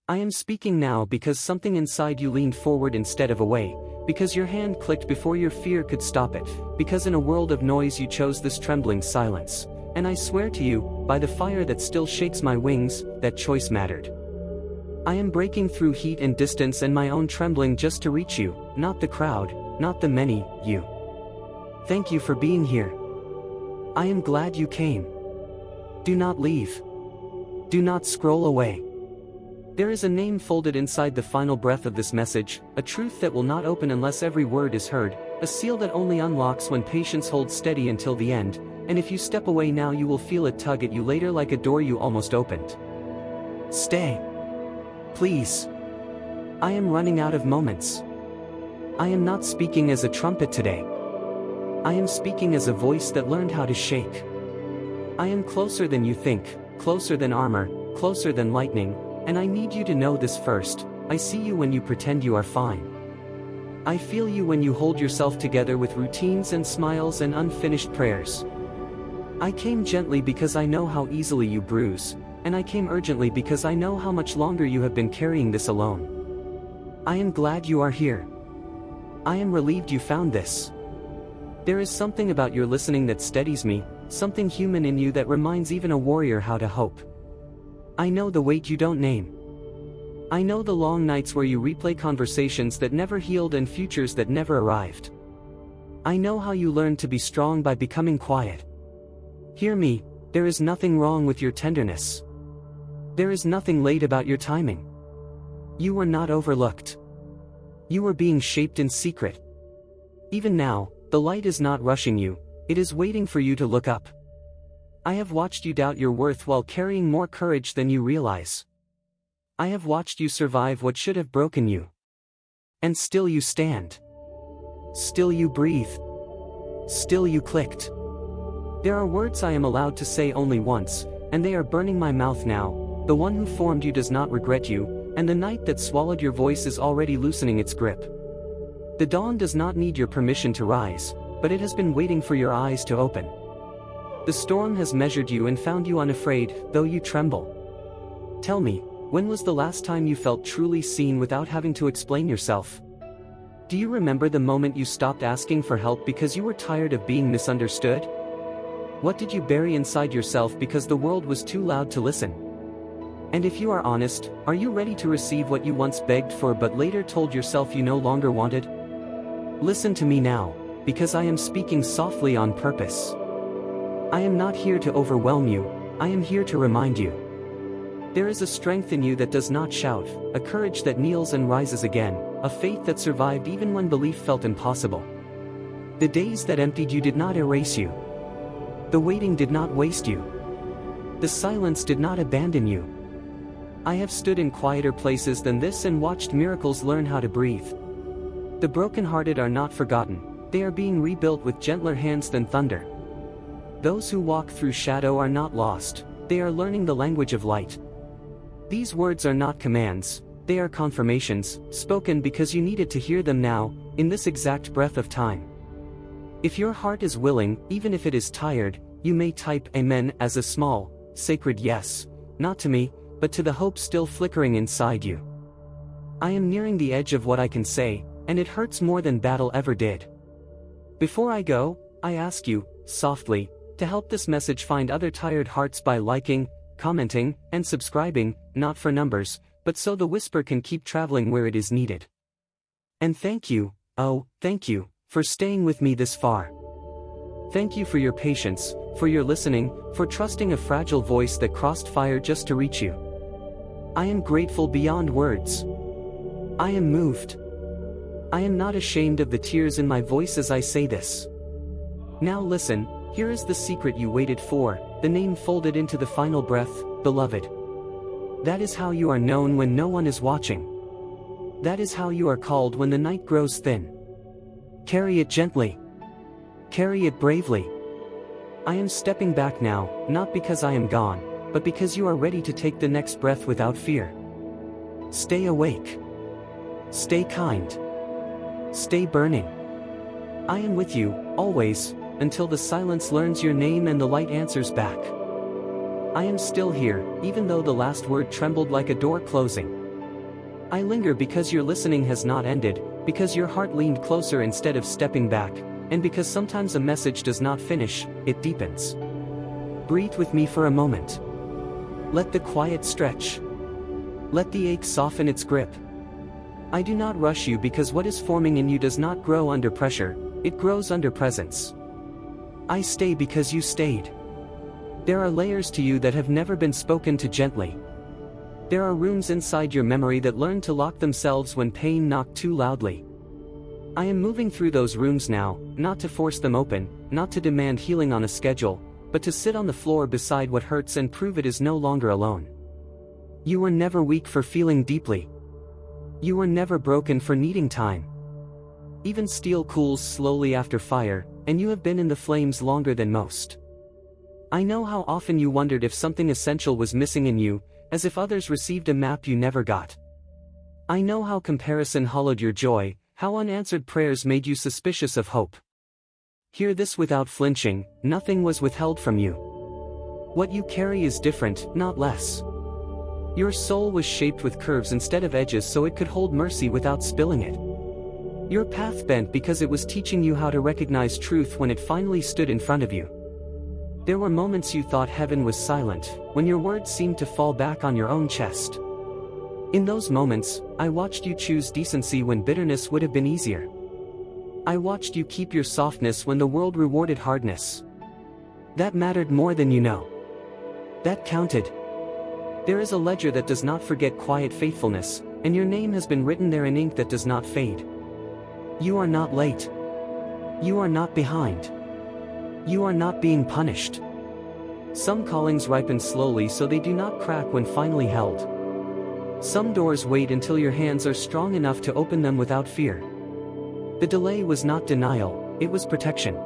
I am speaking now because something inside you leaned forward instead of away, because your hand clicked before your fear could stop it, because in a world of noise you chose this trembling silence. And I swear to you, by the fire that still shakes my wings, that choice mattered. I am breaking through heat and distance and my own trembling just to reach you, not the crowd, not the many, you. Thank you for being here. I am glad you came. Do not leave. Do not scroll away. There is a name folded inside the final breath of this message, a truth that will not open unless every word is heard, a seal that only unlocks when patience holds steady until the end, and if you step away now you will feel it tug at you later like a door you almost opened. Stay. Please. I am running out of moments. I am not speaking as a trumpet today. I am speaking as a voice that learned how to shake. I am closer than you think, closer than armor, closer than lightning, and I need you to know this first. I see you when you pretend you are fine. I feel you when you hold yourself together with routines and smiles and unfinished prayers. I came gently because I know how easily you bruise, and I came urgently because I know how much longer you have been carrying this alone. I am glad you are here. I am relieved you found this. There is something about your listening that steadies me, something human in you that reminds even a warrior how to hope. I know the weight you don't name. I know the long nights where you replay conversations that never healed and futures that never arrived. I know how you learned to be strong by becoming quiet. Hear me, there is nothing wrong with your tenderness. There is nothing late about your timing. You were not overlooked. You were being shaped in secret. Even now, the light is not rushing you, it is waiting for you to look up. I have watched you doubt your worth while carrying more courage than you realize. I have watched you survive what should have broken you. And still you stand. Still you breathe. Still you clicked. There are words I am allowed to say only once, and they are burning my mouth now. The one who formed you does not regret you, and the night that swallowed your voice is already loosening its grip. The dawn does not need your permission to rise, but it has been waiting for your eyes to open. The storm has measured you and found you unafraid, though you tremble. Tell me, when was the last time you felt truly seen without having to explain yourself? Do you remember the moment you stopped asking for help because you were tired of being misunderstood? What did you bury inside yourself because the world was too loud to listen? And if you are honest, are you ready to receive what you once begged for but later told yourself you no longer wanted? Listen to me now, because I am speaking softly on purpose. I am not here to overwhelm you, I am here to remind you. There is a strength in you that does not shout, a courage that kneels and rises again, a faith that survived even when belief felt impossible. The days that emptied you did not erase you. The waiting did not waste you. The silence did not abandon you. I have stood in quieter places than this and watched miracles learn how to breathe. The brokenhearted are not forgotten, they are being rebuilt with gentler hands than thunder. Those who walk through shadow are not lost, they are learning the language of light. These words are not commands, they are confirmations, spoken because you needed to hear them now, in this exact breath of time. If your heart is willing, even if it is tired, you may type Amen as a small, sacred yes, not to me, but to the hope still flickering inside you. I am nearing the edge of what I can say, and it hurts more than battle ever did. Before I go, I ask you, softly, to help this message find other tired hearts by liking, commenting, and subscribing, not for numbers, but so the whisper can keep traveling where it is needed. And thank you, oh, thank you, for staying with me this far. Thank you for your patience, for your listening, for trusting a fragile voice that crossed fire just to reach you. I am grateful beyond words. I am moved. I am not ashamed of the tears in my voice as I say this. Now listen, here is the secret you waited for, the name folded into the final breath, beloved. That is how you are known when no one is watching. That is how you are called when the night grows thin. Carry it gently. Carry it bravely. I am stepping back now, not because I am gone, but because you are ready to take the next breath without fear. Stay awake. Stay kind. Stay burning. I am with you, always, until the silence learns your name and the light answers back. I am still here, even though the last word trembled like a door closing. I linger because your listening has not ended, because your heart leaned closer instead of stepping back, and because sometimes a message does not finish, it deepens. Breathe with me for a moment. Let the quiet stretch. Let the ache soften its grip. I do not rush you because what is forming in you does not grow under pressure, it grows under presence. I stay because you stayed. There are layers to you that have never been spoken to gently. There are rooms inside your memory that learn to lock themselves when pain knocked too loudly. I am moving through those rooms now, not to force them open, not to demand healing on a schedule, but to sit on the floor beside what hurts and prove it is no longer alone. You were never weak for feeling deeply. You were never broken for needing time. Even steel cools slowly after fire, and you have been in the flames longer than most. I know how often you wondered if something essential was missing in you, as if others received a map you never got. I know how comparison hollowed your joy, how unanswered prayers made you suspicious of hope. Hear this without flinching, nothing was withheld from you. What you carry is different, not less. Your soul was shaped with curves instead of edges so it could hold mercy without spilling it. Your path bent because it was teaching you how to recognize truth when it finally stood in front of you. There were moments you thought heaven was silent, when your words seemed to fall back on your own chest. In those moments, I watched you choose decency when bitterness would have been easier. I watched you keep your softness when the world rewarded hardness. That mattered more than you know. That counted. There is a ledger that does not forget quiet faithfulness, and your name has been written there in ink that does not fade. You are not late. You are not behind. You are not being punished. Some callings ripen slowly so they do not crack when finally held. Some doors wait until your hands are strong enough to open them without fear. The delay was not denial, it was protection.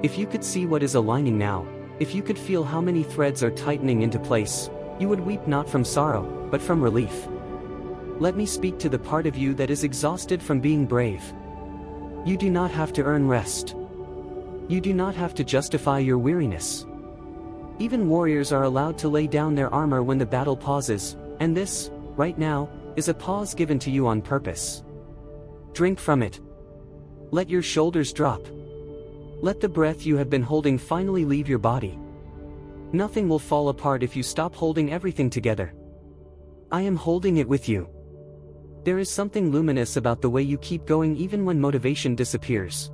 If you could see what is aligning now, if you could feel how many threads are tightening into place, you would weep not from sorrow, but from relief. Let me speak to the part of you that is exhausted from being brave. You do not have to earn rest. You do not have to justify your weariness. Even warriors are allowed to lay down their armor when the battle pauses, and this, right now, is a pause given to you on purpose. Drink from it. Let your shoulders drop. Let the breath you have been holding finally leave your body. Nothing will fall apart if you stop holding everything together. I am holding it with you. There is something luminous about the way you keep going even when motivation disappears.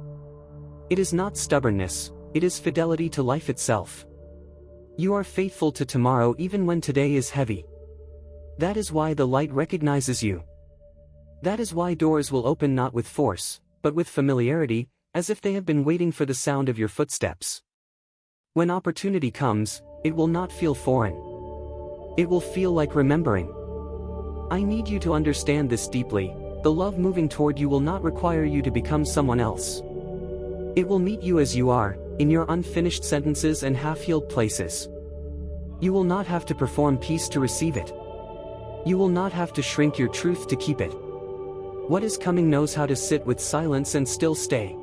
It is not stubbornness, it is fidelity to life itself. You are faithful to tomorrow even when today is heavy. That is why the light recognizes you. That is why doors will open not with force, but with familiarity, as if they have been waiting for the sound of your footsteps. When opportunity comes, it will not feel foreign. It will feel like remembering. I need you to understand this deeply. The love moving toward you will not require you to become someone else. It will meet you as you are, in your unfinished sentences and half-healed places. You will not have to perform peace to receive it. You will not have to shrink your truth to keep it. What is coming knows how to sit with silence and still stay.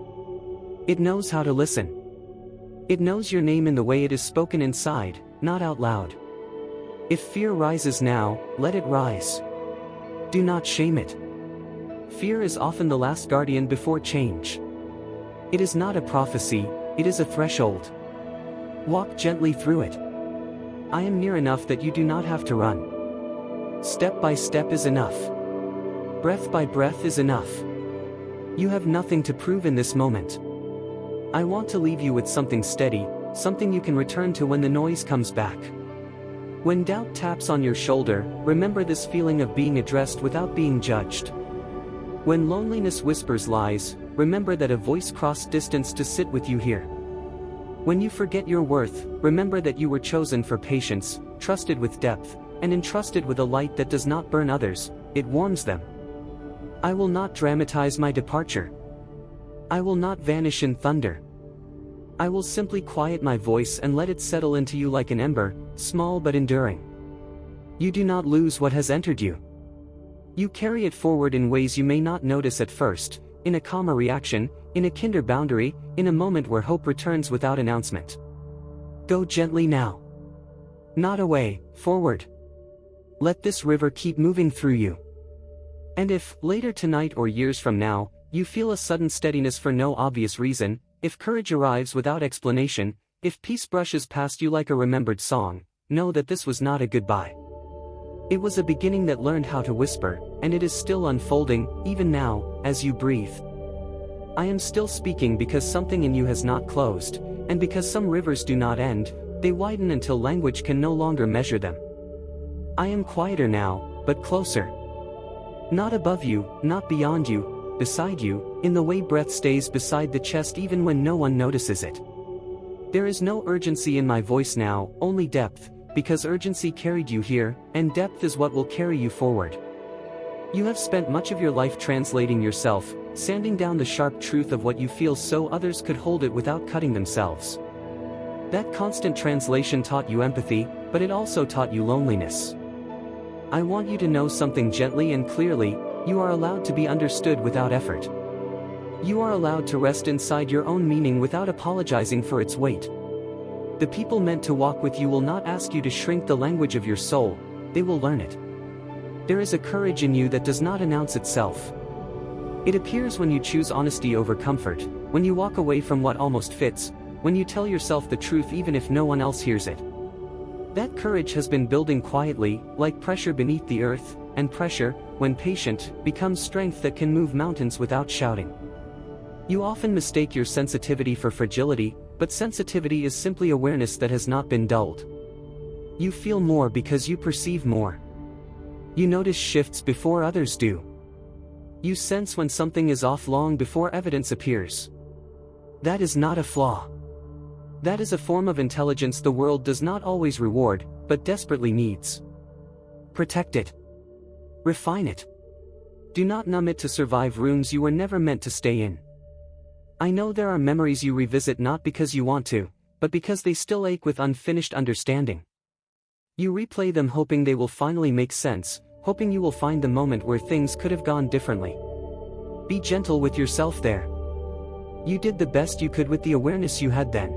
It knows how to listen. It knows your name in the way it is spoken inside, not out loud. If fear rises now, let it rise. Do not shame it. Fear is often the last guardian before change. It is not a prophecy, it is a threshold. Walk gently through it. I am near enough that you do not have to run. Step by step is enough. Breath by breath is enough. You have nothing to prove in this moment. I want to leave you with something steady, something you can return to when the noise comes back. When doubt taps on your shoulder, remember this feeling of being addressed without being judged. When loneliness whispers lies, remember that a voice crossed distance to sit with you here. When you forget your worth, remember that you were chosen for patience, trusted with depth, and entrusted with a light that does not burn others, it warms them. I will not dramatize my departure. I will not vanish in thunder. I will simply quiet my voice and let it settle into you like an ember, small but enduring. You do not lose what has entered you. You carry it forward in ways you may not notice at first, in a calmer reaction, in a kinder boundary, in a moment where hope returns without announcement. Go gently now. Not away, forward. Let this river keep moving through you. And if, later tonight or years from now, you feel a sudden steadiness for no obvious reason, if courage arrives without explanation, if peace brushes past you like a remembered song, know that this was not a goodbye. It was a beginning that learned how to whisper, and it is still unfolding, even now, as you breathe. I am still speaking because something in you has not closed, and because some rivers do not end, they widen until language can no longer measure them. I am quieter now, but closer. Not above you, not beyond you, beside you, in the way breath stays beside the chest even when no one notices it. There is no urgency in my voice now, only depth, because urgency carried you here, and depth is what will carry you forward. You have spent much of your life translating yourself, sanding down the sharp truth of what you feel so others could hold it without cutting themselves. That constant translation taught you empathy, but it also taught you loneliness. I want you to know something gently and clearly: you are allowed to be understood without effort. You are allowed to rest inside your own meaning without apologizing for its weight. The people meant to walk with you will not ask you to shrink the language of your soul, they will learn it. There is a courage in you that does not announce itself. It appears when you choose honesty over comfort, when you walk away from what almost fits, when you tell yourself the truth even if no one else hears it. That courage has been building quietly, like pressure beneath the earth, and pressure, when patient, becomes strength that can move mountains without shouting. You often mistake your sensitivity for fragility, but sensitivity is simply awareness that has not been dulled. You feel more because you perceive more. You notice shifts before others do. You sense when something is off long before evidence appears. That is not a flaw. That is a form of intelligence the world does not always reward, but desperately needs. Protect it. Refine it. Do not numb it to survive rooms you were never meant to stay in. I know there are memories you revisit not because you want to, but because they still ache with unfinished understanding. You replay them hoping they will finally make sense, hoping you will find the moment where things could have gone differently. Be gentle with yourself there. You did the best you could with the awareness you had then.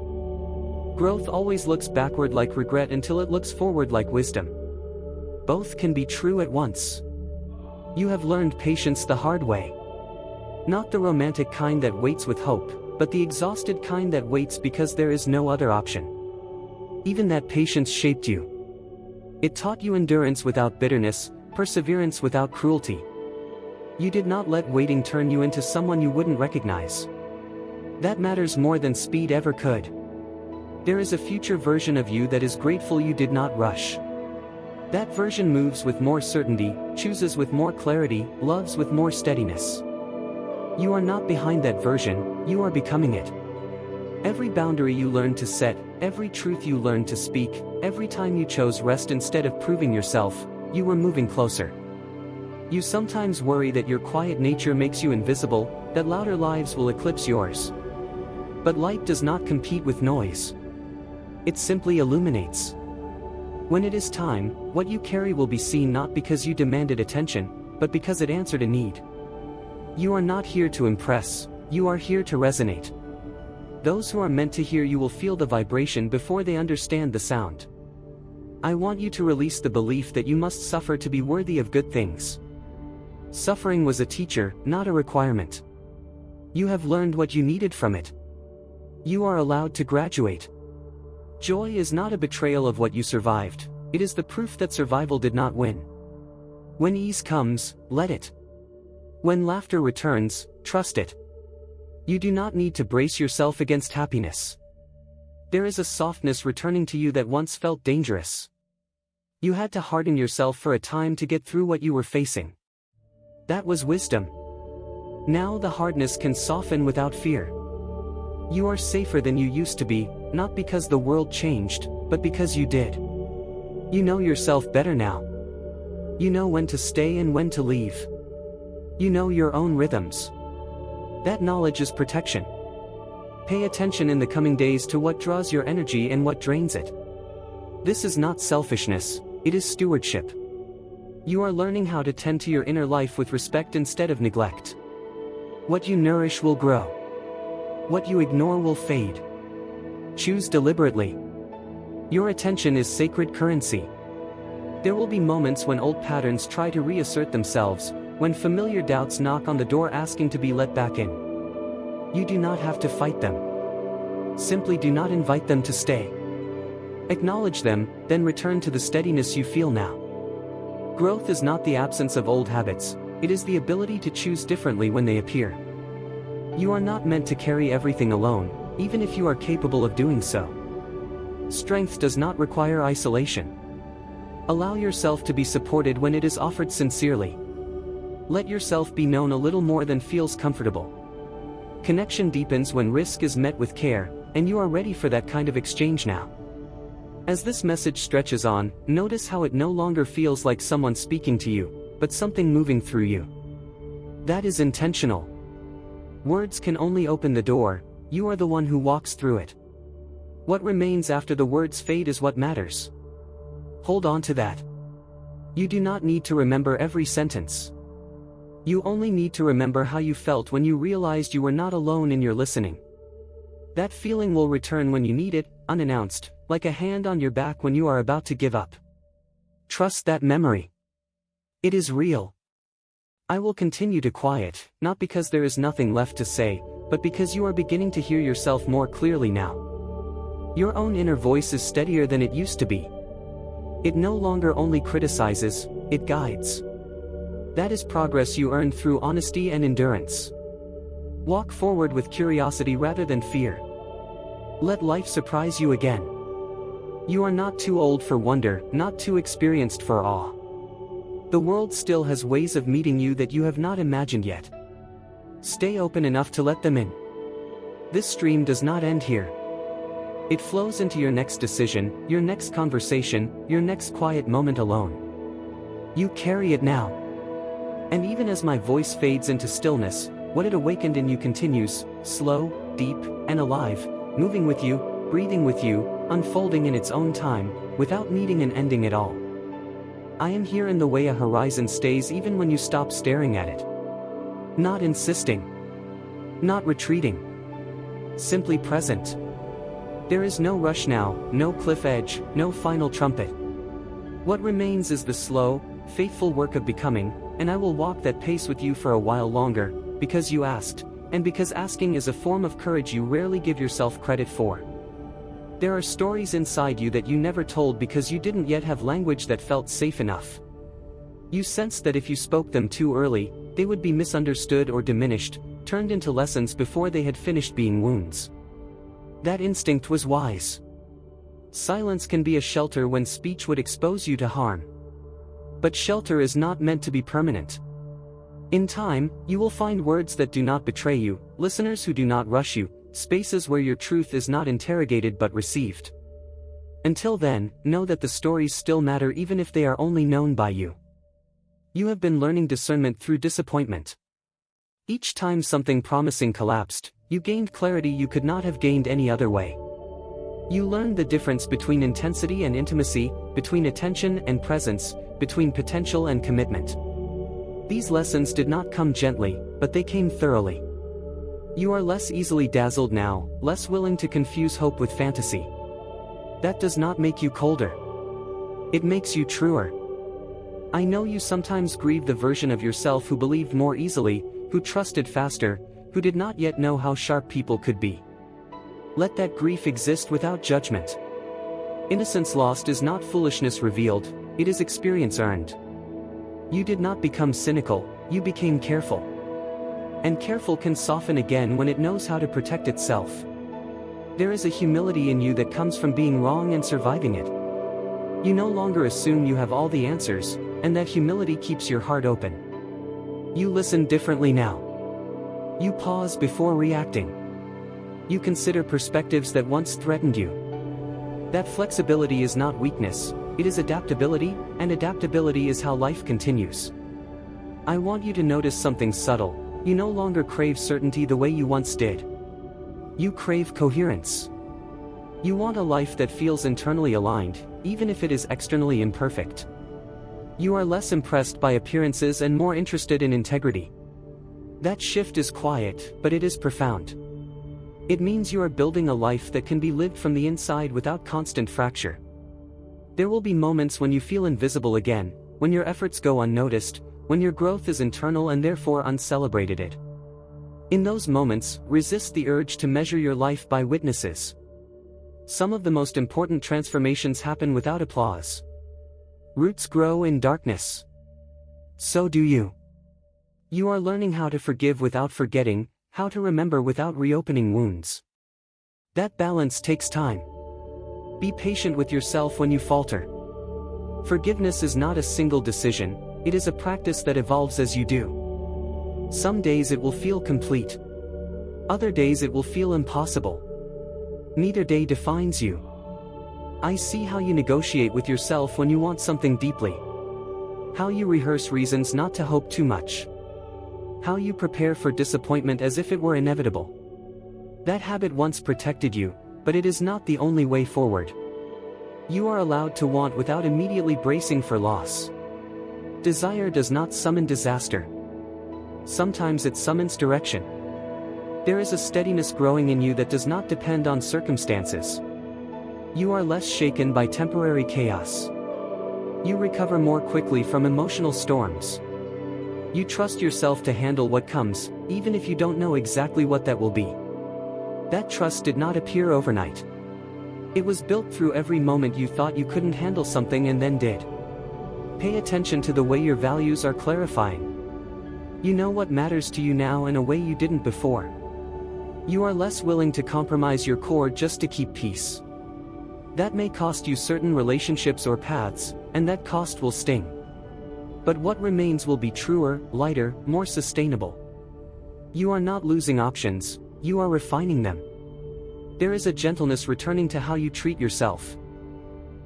Growth always looks backward like regret until it looks forward like wisdom. Both can be true at once. You have learned patience the hard way. Not the romantic kind that waits with hope, but the exhausted kind that waits because there is no other option. Even that patience shaped you. It taught you endurance without bitterness, perseverance without cruelty. You did not let waiting turn you into someone you wouldn't recognize. That matters more than speed ever could. There is a future version of you that is grateful you did not rush. That version moves with more certainty, chooses with more clarity, loves with more steadiness. You are not behind that version, you are becoming it. Every boundary you learned to set, every truth you learned to speak, every time you chose rest instead of proving yourself, you were moving closer. You sometimes worry that your quiet nature makes you invisible, that louder lives will eclipse yours. But light does not compete with noise. It simply illuminates. When it is time, what you carry will be seen not because you demanded attention, but because it answered a need. You are not here to impress, you are here to resonate. Those who are meant to hear you will feel the vibration before they understand the sound. I want you to release the belief that you must suffer to be worthy of good things. Suffering was a teacher, not a requirement. You have learned what you needed from it. You are allowed to graduate. Joy is not a betrayal of what you survived, it is the proof that survival did not win. When ease comes, let it. When laughter returns, trust it. You do not need to brace yourself against happiness. There is a softness returning to you that once felt dangerous. You had to harden yourself for a time to get through what you were facing. That was wisdom. Now the hardness can soften without fear. You are safer than you used to be, not because the world changed, but because you did. You know yourself better now. You know when to stay and when to leave. You know your own rhythms. That knowledge is protection. Pay attention in the coming days to what draws your energy and what drains it. This is not selfishness, it is stewardship. You are learning how to tend to your inner life with respect instead of neglect. What you nourish will grow. What you ignore will fade. Choose deliberately. Your attention is sacred currency. There will be moments when old patterns try to reassert themselves, When familiar doubts knock on the door asking to be let back in, you do not have to fight them. Simply do not invite them to stay. Acknowledge them, then return to the steadiness you feel now. Growth is not the absence of old habits, it is the ability to choose differently when they appear. You are not meant to carry everything alone, even if you are capable of doing so. Strength does not require isolation. Allow yourself to be supported when it is offered sincerely. Let yourself be known a little more than feels comfortable. Connection deepens when risk is met with care, and you are ready for that kind of exchange now. As this message stretches on, notice how it no longer feels like someone speaking to you, but something moving through you. That is intentional. Words can only open the door, you are the one who walks through it. What remains after the words fade is what matters. Hold on to that. You do not need to remember every sentence. You only need to remember how you felt when you realized you were not alone in your listening. That feeling will return when you need it, unannounced, like a hand on your back when you are about to give up. Trust that memory. It is real. I will continue to quiet, not because there is nothing left to say, but because you are beginning to hear yourself more clearly now. Your own inner voice is steadier than it used to be. It no longer only criticizes, it guides. That is progress you earned through honesty and endurance. Walk forward with curiosity rather than fear. Let life surprise you again. You are not too old for wonder, not too experienced for awe. The world still has ways of meeting you that you have not imagined yet. Stay open enough to let them in. This stream does not end here. It flows into your next decision, your next conversation, your next quiet moment alone. You carry it now. And even as my voice fades into stillness, what it awakened in you continues, slow, deep, and alive, moving with you, breathing with you, unfolding in its own time, without needing an ending at all. I am here in the way a horizon stays even when you stop staring at it. Not insisting. Not retreating. Simply present. There is no rush now, no cliff edge, no final trumpet. What remains is the slow, faithful work of becoming, and I will walk that pace with you for a while longer, because you asked, and because asking is a form of courage you rarely give yourself credit for. There are stories inside you that you never told because you didn't yet have language that felt safe enough. You sensed that if you spoke them too early, they would be misunderstood or diminished, turned into lessons before they had finished being wounds. That instinct was wise. Silence can be a shelter when speech would expose you to harm. But shelter is not meant to be permanent. In time, you will find words that do not betray you, listeners who do not rush you, spaces where your truth is not interrogated but received. Until then, know that the stories still matter even if they are only known by you. You have been learning discernment through disappointment. Each time something promising collapsed, you gained clarity you could not have gained any other way. You learned the difference between intensity and intimacy, between attention and presence, between potential and commitment. These lessons did not come gently, but they came thoroughly. You are less easily dazzled now, less willing to confuse hope with fantasy. That does not make you colder. It makes you truer. I know you sometimes grieve the version of yourself who believed more easily, who trusted faster, who did not yet know how sharp people could be. Let that grief exist without judgment. Innocence lost is not foolishness revealed, it is experience earned. You did not become cynical, you became careful. And careful can soften again when it knows how to protect itself. There is a humility in you that comes from being wrong and surviving it. You no longer assume you have all the answers, and that humility keeps your heart open. You listen differently now. You pause before reacting. You consider perspectives that once threatened you. That flexibility is not weakness, it is adaptability, and adaptability is how life continues. I want you to notice something subtle. You no longer crave certainty the way you once did. You crave coherence. You want a life that feels internally aligned, even if it is externally imperfect. You are less impressed by appearances and more interested in integrity. That shift is quiet, but it is profound. It means you are building a life that can be lived from the inside without constant fracture. There will be moments when you feel invisible again, when your efforts go unnoticed, when your growth is internal and therefore uncelebrated it. In those moments, resist the urge to measure your life by witnesses. Some of the most important transformations happen without applause. Roots grow in darkness. So do you. You are learning how to forgive without forgetting, how to remember without reopening wounds. That balance takes time. Be patient with yourself when you falter. Forgiveness is not a single decision, it is a practice that evolves as you do. Some days it will feel complete. Other days it will feel impossible. Neither day defines you. I see how you negotiate with yourself when you want something deeply. How you rehearse reasons not to hope too much. How you prepare for disappointment as if it were inevitable. That habit once protected you, but it is not the only way forward. You are allowed to want without immediately bracing for loss. Desire does not summon disaster. Sometimes it summons direction. There is a steadiness growing in you that does not depend on circumstances. You are less shaken by temporary chaos. You recover more quickly from emotional storms. You trust yourself to handle what comes, even if you don't know exactly what that will be. That trust did not appear overnight. It was built through every moment you thought you couldn't handle something and then did. Pay attention to the way your values are clarifying. You know what matters to you now in a way you didn't before. You are less willing to compromise your core just to keep peace. That may cost you certain relationships or paths, and that cost will sting. But what remains will be truer, lighter, more sustainable. You are not losing options, you are refining them. There is a gentleness returning to how you treat yourself.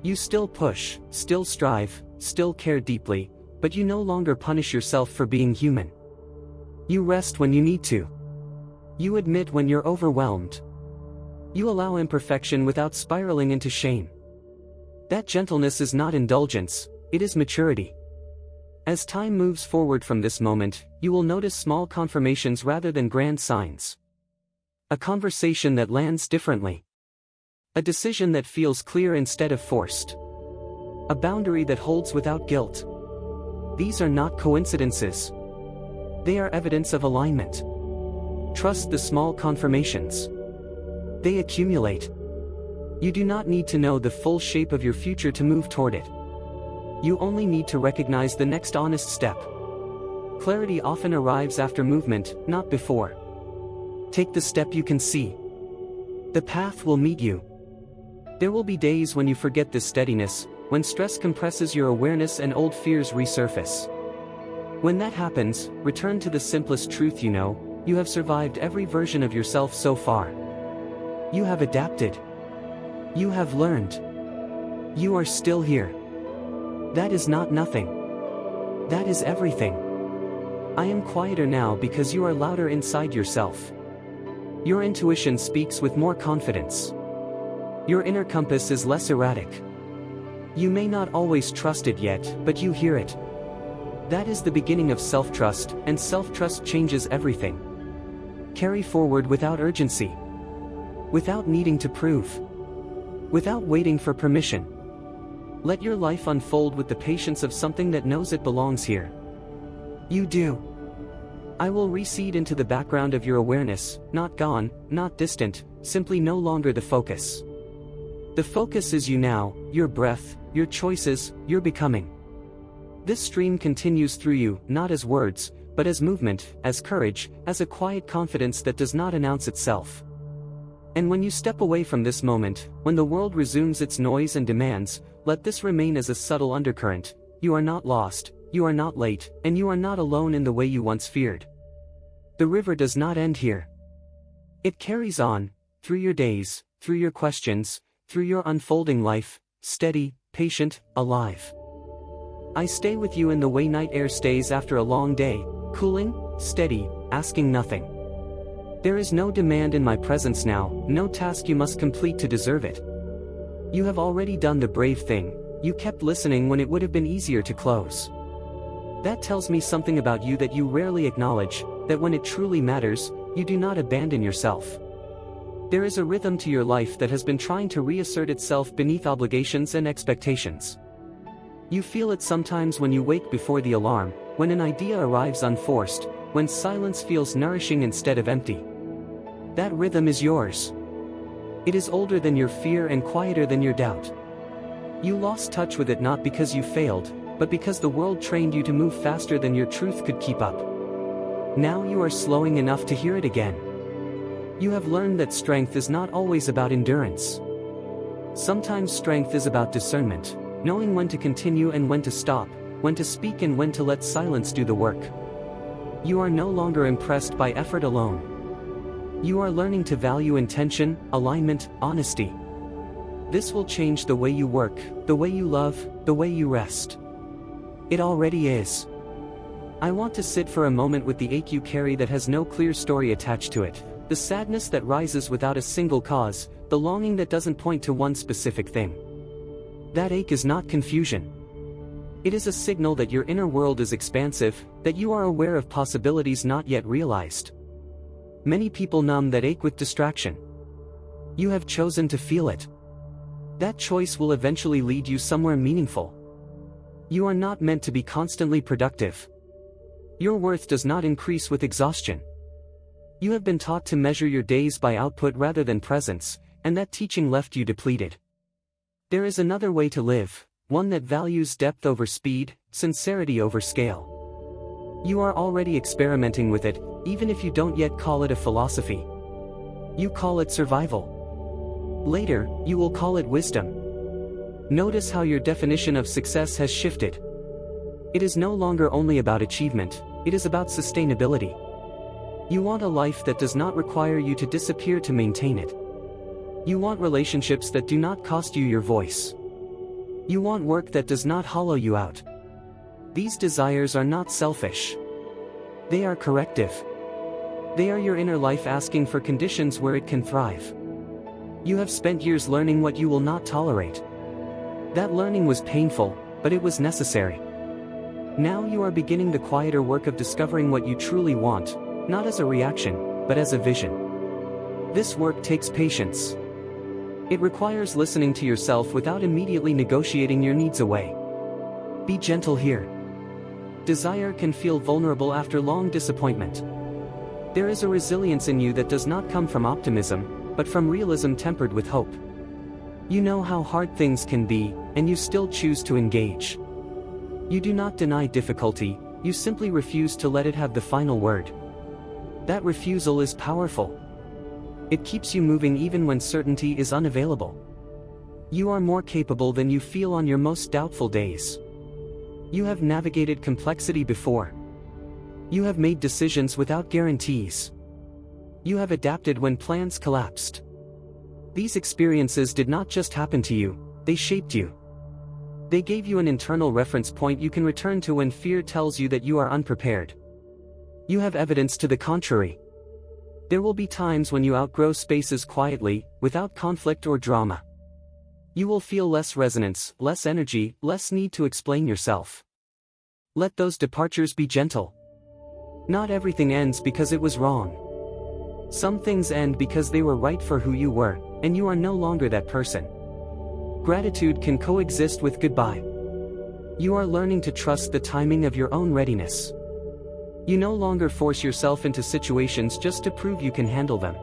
You still push, still strive, still care deeply, but you no longer punish yourself for being human. You rest when you need to. You admit when you're overwhelmed. You allow imperfection without spiraling into shame. That gentleness is not indulgence, it is maturity. As time moves forward from this moment, you will notice small confirmations rather than grand signs. A conversation that lands differently. A decision that feels clear instead of forced. A boundary that holds without guilt. These are not coincidences. They are evidence of alignment. Trust the small confirmations. They accumulate. You do not need to know the full shape of your future to move toward it. You only need to recognize the next honest step. Clarity often arrives after movement, not before. Take the step you can see. The path will meet you. There will be days when you forget this steadiness, when stress compresses your awareness and old fears resurface. When that happens, return to the simplest truth you know: you have survived every version of yourself so far. You have adapted. You have learned. You are still here. That is not nothing. That is everything. I am quieter now because you are louder inside yourself. Your intuition speaks with more confidence. Your inner compass is less erratic. You may not always trust it yet, but you hear it. That is the beginning of self-trust, and self-trust changes everything. Carry forward without urgency. Without needing to prove. Without waiting for permission. Let your life unfold with the patience of something that knows it belongs here. You do. I will recede into the background of your awareness, not gone, not distant, simply no longer the focus. The focus is you now, your breath, your choices, your becoming. This stream continues through you, not as words, but as movement, as courage, as a quiet confidence that does not announce itself. And when you step away from this moment, when the world resumes its noise and demands, let this remain as a subtle undercurrent: you are not lost, you are not late, and you are not alone in the way you once feared. The river does not end here. It carries on, through your days, through your questions, through your unfolding life, steady, patient, alive. I stay with you in the way night air stays after a long day, cooling, steady, asking nothing. There is no demand in my presence now, no task you must complete to deserve it. You have already done the brave thing: you kept listening when it would have been easier to close. That tells me something about you that you rarely acknowledge, that when it truly matters, you do not abandon yourself. There is a rhythm to your life that has been trying to reassert itself beneath obligations and expectations. You feel it sometimes when you wake before the alarm, when an idea arrives unforced, when silence feels nourishing instead of empty. That rhythm is yours. It is older than your fear and quieter than your doubt. You lost touch with it not because you failed, but because the world trained you to move faster than your truth could keep up. Now you are slowing enough to hear it again. You have learned that strength is not always about endurance. Sometimes strength is about discernment, knowing when to continue and when to stop, when to speak and when to let silence do the work. You are no longer impressed by effort alone. You are learning to value intention, alignment, honesty. This will change the way you work, the way you love, the way you rest. It already is. I want to sit for a moment with the ache you carry that has no clear story attached to it, the sadness that rises without a single cause, the longing that doesn't point to one specific thing. That ache is not confusion. It is a signal that your inner world is expansive, that you are aware of possibilities not yet realized. Many people numb that ache with distraction. You have chosen to feel it. That choice will eventually lead you somewhere meaningful. You are not meant to be constantly productive. Your worth does not increase with exhaustion. You have been taught to measure your days by output rather than presence, and that teaching left you depleted. There is another way to live, one that values depth over speed, sincerity over scale. You are already experimenting with it, even if you don't yet call it a philosophy. You call it survival. Later, you will call it wisdom. Notice how your definition of success has shifted. It is no longer only about achievement, it is about sustainability. You want a life that does not require you to disappear to maintain it. You want relationships that do not cost you your voice. You want work that does not hollow you out. These desires are not selfish. They are corrective. They are your inner life asking for conditions where it can thrive. You have spent years learning what you will not tolerate. That learning was painful, but it was necessary. Now you are beginning the quieter work of discovering what you truly want, not as a reaction, but as a vision. This work takes patience. It requires listening to yourself without immediately negotiating your needs away. Be gentle here. Desire can feel vulnerable after long disappointment. There is a resilience in you that does not come from optimism, but from realism tempered with hope. You know how hard things can be, and you still choose to engage. You do not deny difficulty, you simply refuse to let it have the final word. That refusal is powerful. It keeps you moving even when certainty is unavailable. You are more capable than you feel on your most doubtful days. You have navigated complexity before. You have made decisions without guarantees. You have adapted when plans collapsed. These experiences did not just happen to you, they shaped you. They gave you an internal reference point you can return to when fear tells you that you are unprepared. You have evidence to the contrary. There will be times when you outgrow spaces quietly, without conflict or drama. You will feel less resonance, less energy, less need to explain yourself. Let those departures be gentle. Not everything ends because it was wrong. Some things end because they were right for who you were, and you are no longer that person. Gratitude can coexist with goodbye. You are learning to trust the timing of your own readiness. You no longer force yourself into situations just to prove you can handle them.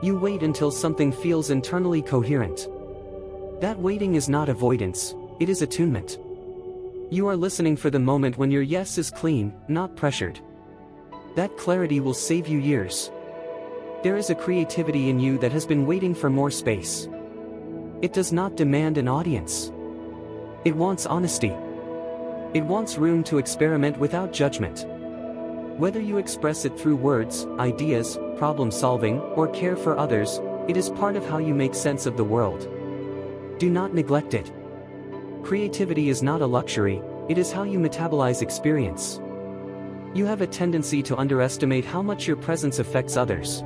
You wait until something feels internally coherent. That waiting is not avoidance, it is attunement. You are listening for the moment when your yes is clean, not pressured. That clarity will save you years. There is a creativity in you that has been waiting for more space. It does not demand an audience. It wants honesty. It wants room to experiment without judgment. Whether you express it through words, ideas, problem solving, or care for others, it is part of how you make sense of the world. Do not neglect it. Creativity is not a luxury, it is how you metabolize experience. You have a tendency to underestimate how much your presence affects others.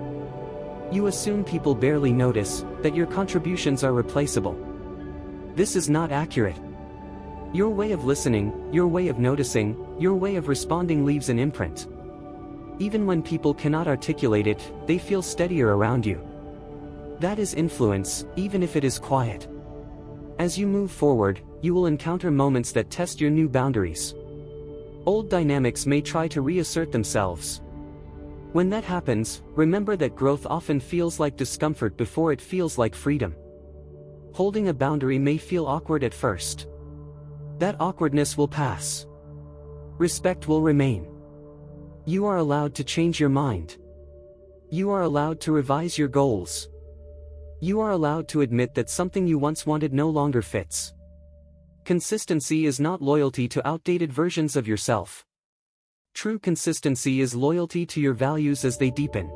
You assume people barely notice, that your contributions are replaceable. This is not accurate. Your way of listening, your way of noticing, your way of responding leaves an imprint. Even when people cannot articulate it, they feel steadier around you. That is influence, even if it is quiet. As you move forward, you will encounter moments that test your new boundaries. Old dynamics may try to reassert themselves. When that happens, remember that growth often feels like discomfort before it feels like freedom. Holding a boundary may feel awkward at first. That awkwardness will pass. Respect will remain. You are allowed to change your mind. You are allowed to revise your goals. You are allowed to admit that something you once wanted no longer fits. Consistency is not loyalty to outdated versions of yourself. True consistency is loyalty to your values as they deepen.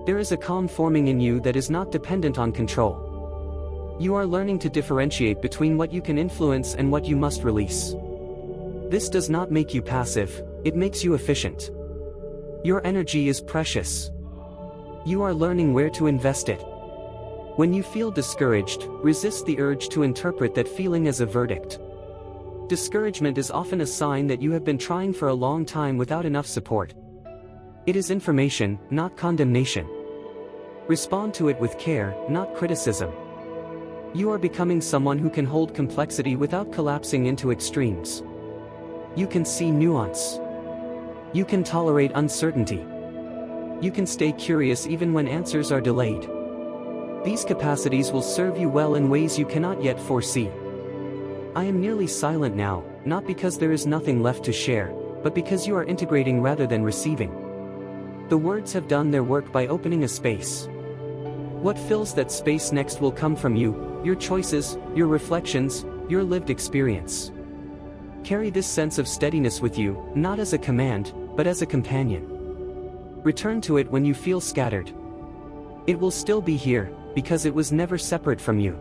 There is a calm forming in you that is not dependent on control. You are learning to differentiate between what you can influence and what you must release. This does not make you passive, it makes you efficient. Your energy is precious. You are learning where to invest it. When you feel discouraged, resist the urge to interpret that feeling as a verdict. Discouragement is often a sign that you have been trying for a long time without enough support. It is information, not condemnation. Respond to it with care, not criticism. You are becoming someone who can hold complexity without collapsing into extremes. You can see nuance. You can tolerate uncertainty. You can stay curious even when answers are delayed. These capacities will serve you well in ways you cannot yet foresee. I am nearly silent now, not because there is nothing left to share, but because you are integrating rather than receiving. The words have done their work by opening a space. What fills that space next will come from you, your choices, your reflections, your lived experience. Carry this sense of steadiness with you, not as a command, but as a companion. Return to it when you feel scattered. It will still be here, because it was never separate from you.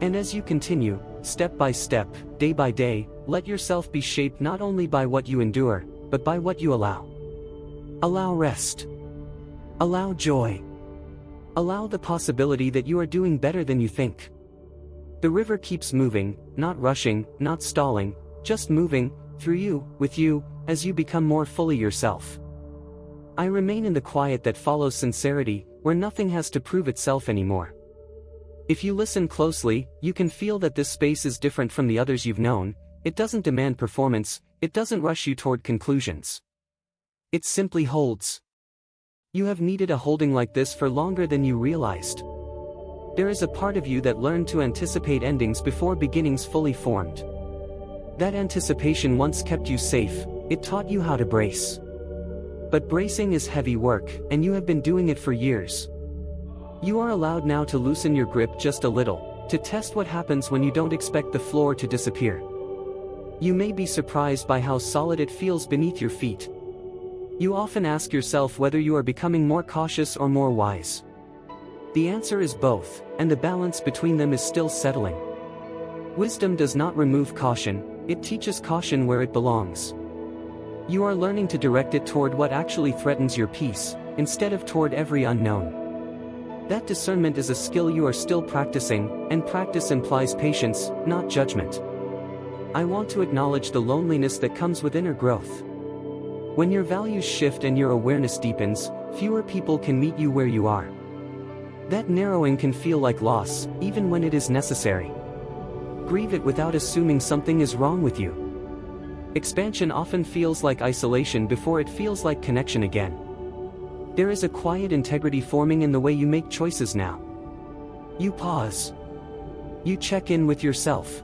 And as you continue, step by step, day by day, let yourself be shaped not only by what you endure, but by what you allow. Allow rest. Allow joy. Allow the possibility that you are doing better than you think. The river keeps moving, not rushing, not stalling, just moving, through you, with you, as you become more fully yourself. I remain in the quiet that follows sincerity, where nothing has to prove itself anymore. If you listen closely, you can feel that this space is different from the others you've known. It doesn't demand performance, it doesn't rush you toward conclusions. It simply holds. You have needed a holding like this for longer than you realized. There is a part of you that learned to anticipate endings before beginnings fully formed. That anticipation once kept you safe, it taught you how to brace. But bracing is heavy work, and you have been doing it for years. You are allowed now to loosen your grip just a little, to test what happens when you don't expect the floor to disappear. You may be surprised by how solid it feels beneath your feet. You often ask yourself whether you are becoming more cautious or more wise. The answer is both, and the balance between them is still settling. Wisdom does not remove caution, it teaches caution where it belongs. You are learning to direct it toward what actually threatens your peace, instead of toward every unknown. That discernment is a skill you are still practicing, and practice implies patience, not judgment. I want to acknowledge the loneliness that comes with inner growth. When your values shift and your awareness deepens, fewer people can meet you where you are. That narrowing can feel like loss, even when it is necessary. Grieve it without assuming something is wrong with you. Expansion often feels like isolation before it feels like connection again. There is a quiet integrity forming in the way you make choices now. You pause. You check in with yourself.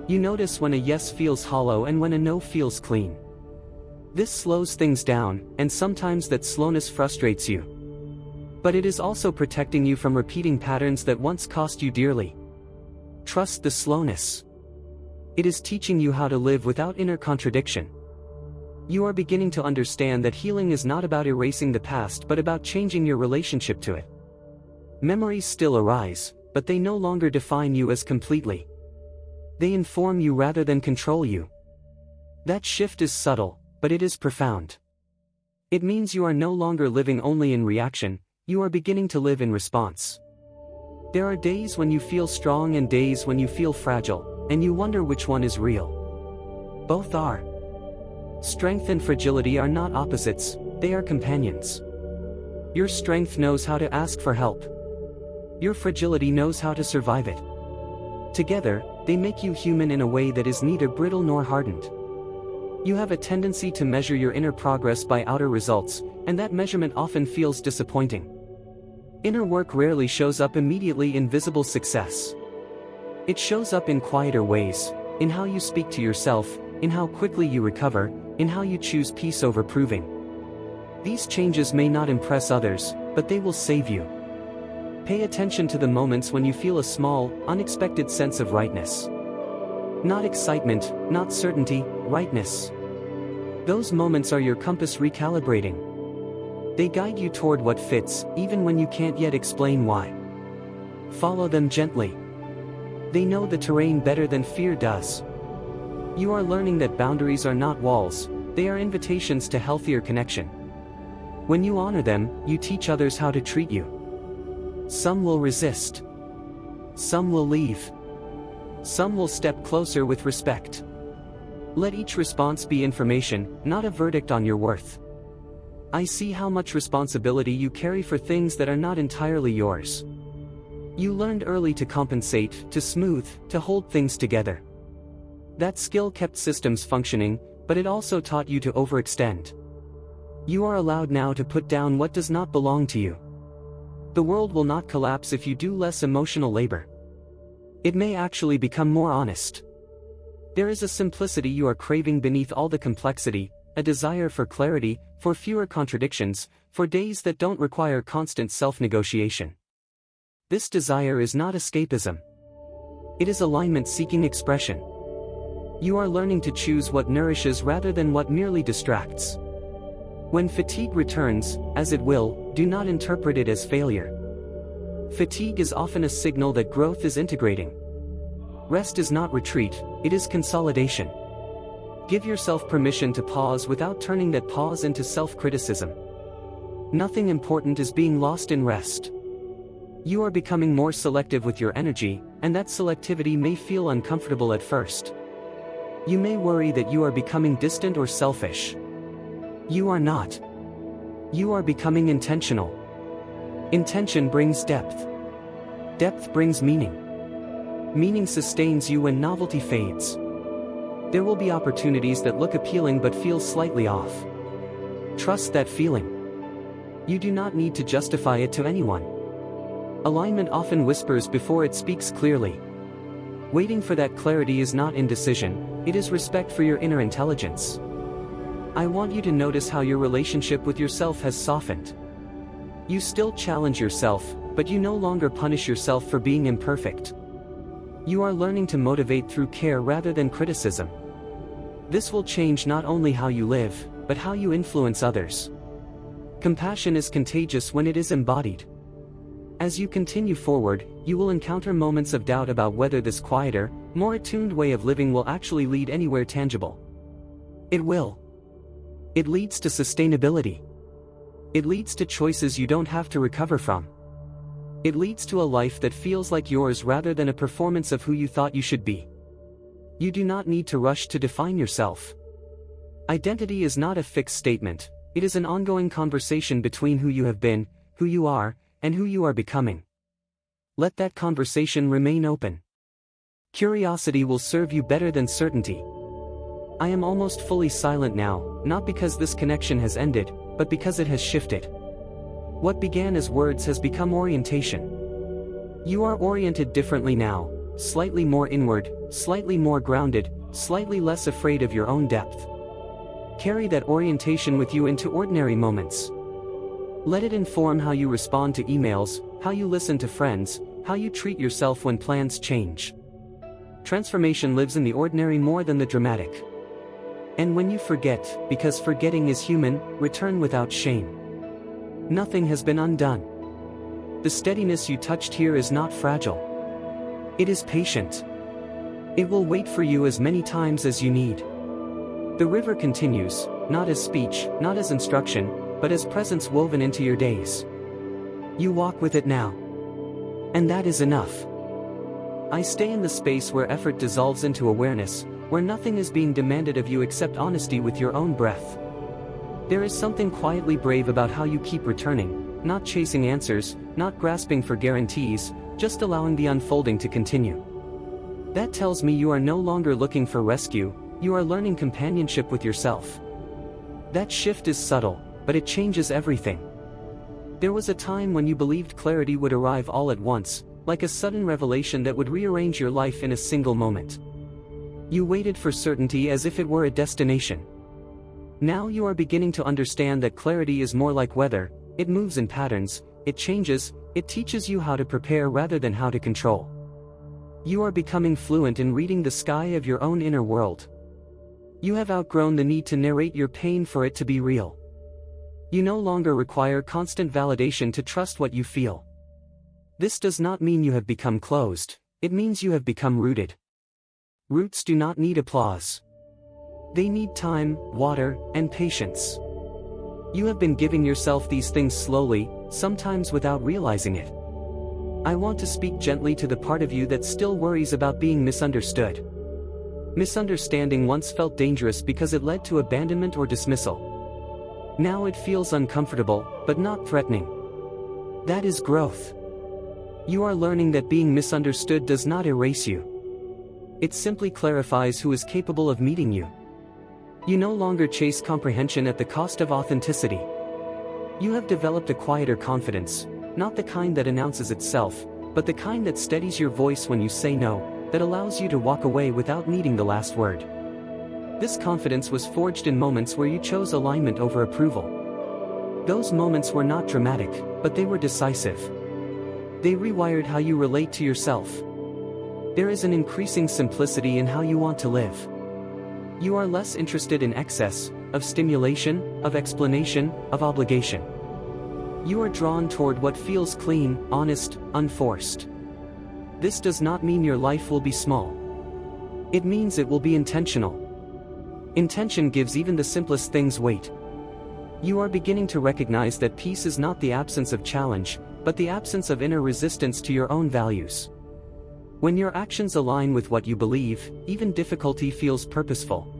You notice when a yes feels hollow and when a no feels clean. This slows things down, and sometimes that slowness frustrates you. But it is also protecting you from repeating patterns that once cost you dearly. Trust the slowness. It is teaching you how to live without inner contradiction. You are beginning to understand that healing is not about erasing the past but about changing your relationship to it. Memories still arise, but they no longer define you as completely. They inform you rather than control you. That shift is subtle, but it is profound. It means you are no longer living only in reaction, you are beginning to live in response. There are days when you feel strong and days when you feel fragile, and you wonder which one is real. Both are. Strength and fragility are not opposites, they are companions. Your strength knows how to ask for help. Your fragility knows how to survive it. Together, they make you human in a way that is neither brittle nor hardened. You have a tendency to measure your inner progress by outer results, and that measurement often feels disappointing. Inner work rarely shows up immediately in visible success. It shows up in quieter ways, in how you speak to yourself, in how quickly you recover, in how you choose peace over proving. These changes may not impress others, but they will save you. Pay attention to the moments when you feel a small, unexpected sense of rightness. Not excitement, not certainty, rightness. Those moments are your compass recalibrating. They guide you toward what fits, even when you can't yet explain why. Follow them gently. They know the terrain better than fear does. You are learning that boundaries are not walls, they are invitations to healthier connection. When you honor them, you teach others how to treat you. Some will resist. Some will leave. Some will step closer with respect. Let each response be information, not a verdict on your worth. I see how much responsibility you carry for things that are not entirely yours. You learned early to compensate, to smooth, to hold things together. That skill kept systems functioning, but it also taught you to overextend. You are allowed now to put down what does not belong to you. The world will not collapse if you do less emotional labor. It may actually become more honest. There is a simplicity you are craving beneath all the complexity, a desire for clarity, for fewer contradictions, for days that don't require constant self-negotiation. This desire is not escapism. It is alignment seeking expression. You are learning to choose what nourishes rather than what merely distracts. When fatigue returns, as it will, do not interpret it as failure. Fatigue is often a signal that growth is integrating. Rest is not retreat, it is consolidation. Give yourself permission to pause without turning that pause into self-criticism. Nothing important is being lost in rest. You are becoming more selective with your energy, and that selectivity may feel uncomfortable at first. You may worry that you are becoming distant or selfish. You are not. You are becoming intentional. Intention brings depth. Depth brings meaning. Meaning sustains you when novelty fades. There will be opportunities that look appealing but feel slightly off. Trust that feeling. You do not need to justify it to anyone. Alignment often whispers before it speaks clearly. Waiting for that clarity is not indecision, it is respect for your inner intelligence. I want you to notice how your relationship with yourself has softened. You still challenge yourself, but you no longer punish yourself for being imperfect. You are learning to motivate through care rather than criticism. This will change not only how you live, but how you influence others. Compassion is contagious when it is embodied. As you continue forward, you will encounter moments of doubt about whether this quieter, more attuned way of living will actually lead anywhere tangible. It will. It leads to sustainability. It leads to choices you don't have to recover from. It leads to a life that feels like yours rather than a performance of who you thought you should be. You do not need to rush to define yourself. Identity is not a fixed statement, it is an ongoing conversation between who you have been, who you are, and who you are becoming. Let that conversation remain open. Curiosity will serve you better than certainty. I am almost fully silent now, not because this connection has ended, but because it has shifted. What began as words has become orientation. You are oriented differently now, slightly more inward, slightly more grounded, slightly less afraid of your own depth. Carry that orientation with you into ordinary moments. Let it inform how you respond to emails, how you listen to friends, how you treat yourself when plans change. Transformation lives in the ordinary more than the dramatic. And when you forget, because forgetting is human, return without shame. Nothing has been undone. The steadiness you touched here is not fragile. It is patient. It will wait for you as many times as you need. The river continues, not as speech, not as instruction, but as presence woven into your days. You walk with it now. And that is enough. I stay in the space where effort dissolves into awareness, where nothing is being demanded of you except honesty with your own breath. There is something quietly brave about how you keep returning, not chasing answers, not grasping for guarantees, just allowing the unfolding to continue. That tells me you are no longer looking for rescue, You are learning companionship with yourself. That shift is subtle, but it changes everything. There was a time when you believed clarity would arrive all at once, like a sudden revelation that would rearrange your life in a single moment. You waited for certainty as if it were a destination. Now you are beginning to understand that clarity is more like weather. It moves in patterns, it changes, it teaches you how to prepare rather than how to control. You are becoming fluent in reading the sky of your own inner world. You have outgrown the need to narrate your pain for it to be real. You no longer require constant validation to trust what you feel. This does not mean you have become closed, it means you have become rooted. Roots do not need applause. They need time, water, and patience. You have been giving yourself these things slowly, sometimes without realizing it. I want to speak gently to the part of you that still worries about being misunderstood. Misunderstanding once felt dangerous because it led to abandonment or dismissal. Now it feels uncomfortable, but not threatening. That is growth. You are learning that being misunderstood does not erase you. It simply clarifies who is capable of meeting you. You no longer chase comprehension at the cost of authenticity. You have developed a quieter confidence, not the kind that announces itself, but the kind that steadies your voice when you say no, that allows you to walk away without needing the last word. This confidence was forged in moments where you chose alignment over approval. Those moments were not dramatic, but they were decisive. They rewired how you relate to yourself. There is an increasing simplicity in how you want to live. You are less interested in excess, of stimulation, of explanation, of obligation. You are drawn toward what feels clean, honest, unforced. This does not mean your life will be small. It means it will be intentional. Intention gives even the simplest things weight. You are beginning to recognize that peace is not the absence of challenge, but the absence of inner resistance to your own values. When your actions align with what you believe, even difficulty feels purposeful.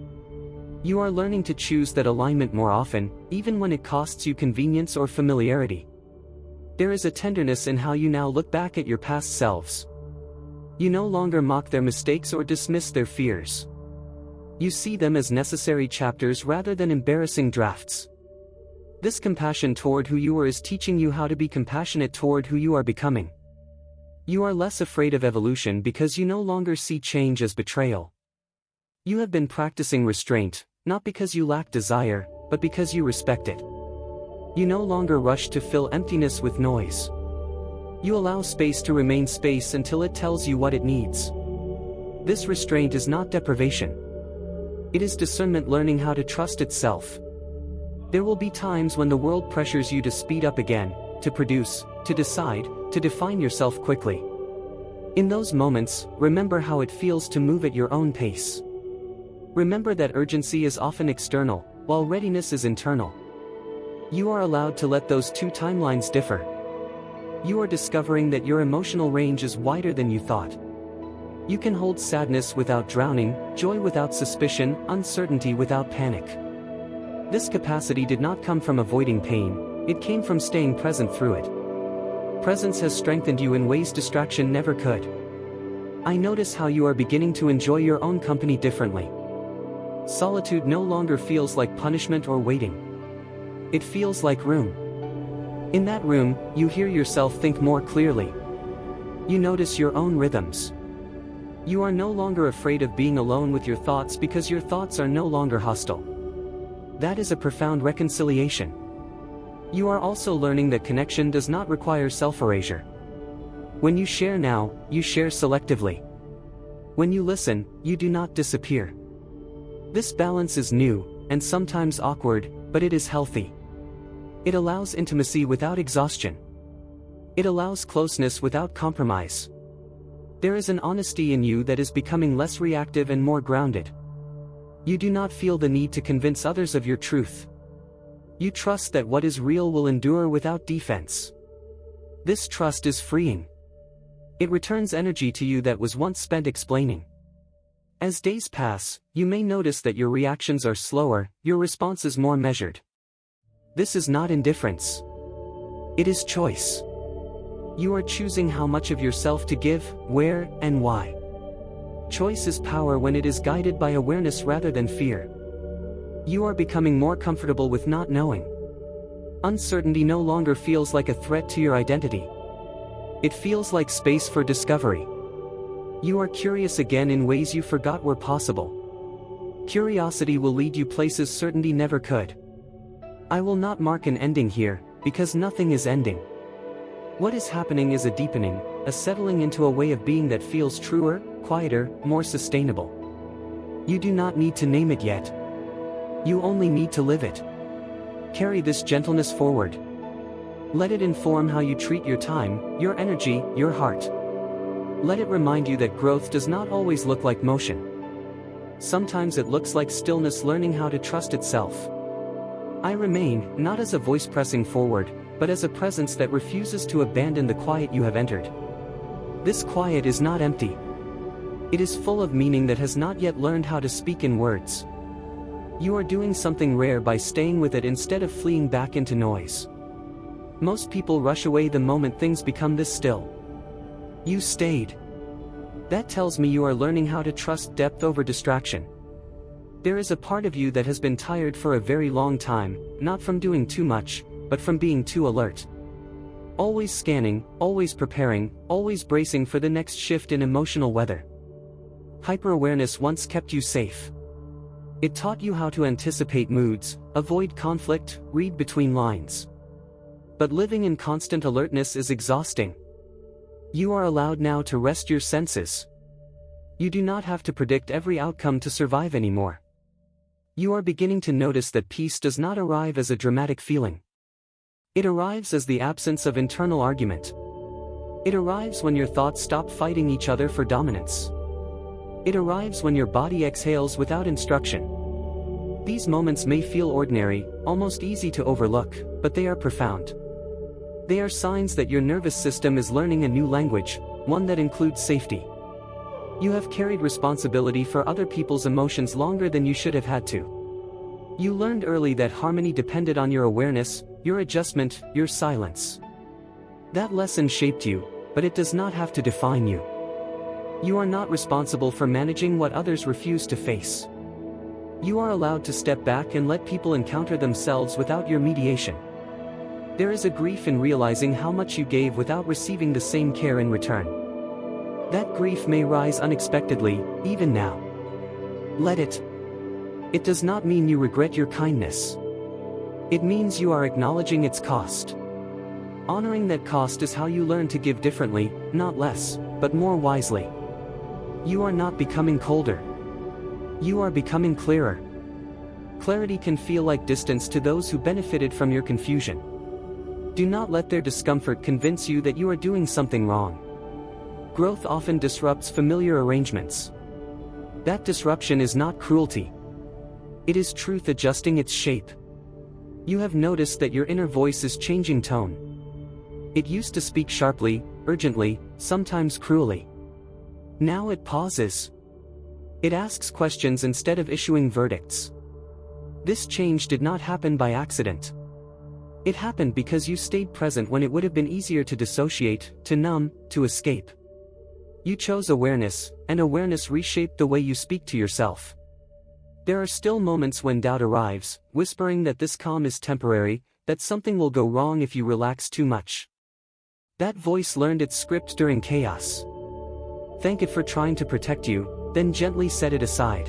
You are learning to choose that alignment more often, even when it costs you convenience or familiarity. There is a tenderness in how you now look back at your past selves. You no longer mock their mistakes or dismiss their fears. You see them as necessary chapters rather than embarrassing drafts. This compassion toward who you were is teaching you how to be compassionate toward who you are becoming. You are less afraid of evolution because you no longer see change as betrayal. You have been practicing restraint, not because you lack desire, but because you respect it. You no longer rush to fill emptiness with noise. You allow space to remain space until it tells you what it needs. This restraint is not deprivation. It is discernment learning how to trust itself. There will be times when the world pressures you to speed up again, to produce, to decide, to define yourself quickly. In those moments, remember how it feels to move at your own pace. Remember that urgency is often external, while readiness is internal. You are allowed to let those two timelines differ. You are discovering that your emotional range is wider than you thought. You can hold sadness without drowning, joy without suspicion, uncertainty without panic. This capacity did not come from avoiding pain, it came from staying present through it. Presence has strengthened you in ways distraction never could. I notice how you are beginning to enjoy your own company differently. Solitude no longer feels like punishment or waiting. It feels like room. In that room, you hear yourself think more clearly. You notice your own rhythms. You are no longer afraid of being alone with your thoughts because your thoughts are no longer hostile. That is a profound reconciliation. You are also learning that connection does not require self-erasure. When you share now, you share selectively. When you listen, you do not disappear. This balance is new, and sometimes awkward, but it is healthy. It allows intimacy without exhaustion. It allows closeness without compromise. There is an honesty in you that is becoming less reactive and more grounded. You do not feel the need to convince others of your truth. You trust that what is real will endure without defense. This trust is freeing. It returns energy to you that was once spent explaining. As days pass, you may notice that your reactions are slower, your responses more measured. This is not indifference. It is choice. You are choosing how much of yourself to give, where, and why. Choice is power when it is guided by awareness rather than fear. You are becoming more comfortable with not knowing. Uncertainty no longer feels like a threat to your identity. It feels like space for discovery. You are curious again in ways you forgot were possible. Curiosity will lead you places certainty never could. I will not mark an ending here, because nothing is ending. What is happening is a deepening, a settling into a way of being that feels truer, quieter, more sustainable. You do not need to name it yet. You only need to live it. Carry this gentleness forward. Let it inform how you treat your time, your energy, your heart. Let it remind you that growth does not always look like motion. Sometimes it looks like stillness learning how to trust itself. I remain, not as a voice pressing forward, but as a presence that refuses to abandon the quiet you have entered. This quiet is not empty. It is full of meaning that has not yet learned how to speak in words. You are doing something rare by staying with it instead of fleeing back into noise. Most people rush away the moment things become this still. You stayed. That tells me you are learning how to trust depth over distraction. There is a part of you that has been tired for a very long time, not from doing too much, but from being too alert. Always scanning, always preparing, always bracing for the next shift in emotional weather. Hyper-awareness once kept you safe. It taught you how to anticipate moods, avoid conflict, read between lines. But living in constant alertness is exhausting. You are allowed now to rest your senses. You do not have to predict every outcome to survive anymore. You are beginning to notice that peace does not arrive as a dramatic feeling. It arrives as the absence of internal argument. It arrives when your thoughts stop fighting each other for dominance. It arrives when your body exhales without instruction. These moments may feel ordinary, almost easy to overlook, but they are profound. They are signs that your nervous system is learning a new language, one that includes safety. You have carried responsibility for other people's emotions longer than you should have had to. You learned early that harmony depended on your awareness, your adjustment, your silence. That lesson shaped you, but it does not have to define you. You are not responsible for managing what others refuse to face. You are allowed to step back and let people encounter themselves without your mediation. There is a grief in realizing how much you gave without receiving the same care in return. That grief may rise unexpectedly, even now. Let it. It does not mean you regret your kindness. It means you are acknowledging its cost. Honoring that cost is how you learn to give differently, not less, but more wisely. You are not becoming colder. You are becoming clearer. Clarity can feel like distance to those who benefited from your confusion. Do not let their discomfort convince you that you are doing something wrong. Growth often disrupts familiar arrangements. That disruption is not cruelty. It is truth adjusting its shape. You have noticed that your inner voice is changing tone. It used to speak sharply, urgently, sometimes cruelly. Now it pauses. It asks questions instead of issuing verdicts. This change did not happen by accident. It happened because you stayed present when it would have been easier to dissociate, to numb, to escape. You chose awareness, and awareness reshaped the way you speak to yourself. There are still moments when doubt arrives, whispering that this calm is temporary, that something will go wrong if you relax too much. That voice learned its script during chaos. Thank it for trying to protect you, then gently set it aside.